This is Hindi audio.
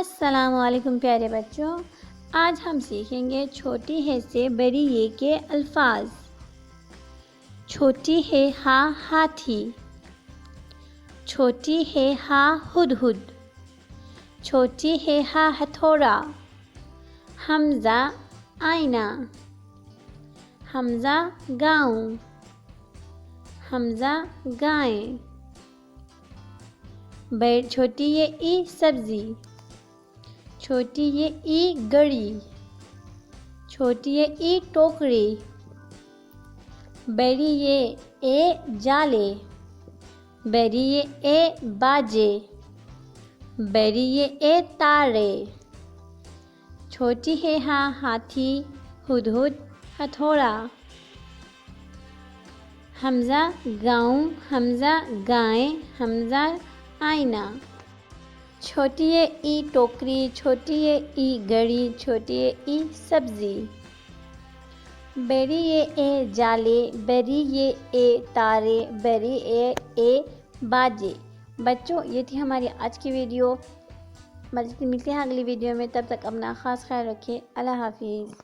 अस्सलामुअलैकुम प्यारे बच्चों, आज हम सीखेंगे छोटी है से बड़ी ये के अल्फाज। छोटी है हा हाथी, छोटी है हा हुदहुद, छोटी है हा हथौड़ा, हमजा आईना, हमजा गाँव, हमजा गाय, छोटी ये ई सब्जी, छोटी ये ई गड़ी, छोटी ये ई टोकरी, बड़ी ये ए जाले, बड़ी ये ए बाजे, बड़ी ये ए तारे, छोटी है हा हाथी, हुदहुद, हथौड़ा, हमजा गाँव, हमजा गाय, हमजा आईना, छोटी ये ई टोकरी, छोटी ये ई गड़ी, छोटी ये ई सब्जी, बड़ी ये ए जाले, बड़ी ये ए तारे, बड़ी ए बाजे। बच्चों, ये थी हमारी आज की वीडियो। मिलते हैं अगली वीडियो में, तब तक अपना ख़ास ख्याल रखें। अल्लाह हाफिज़।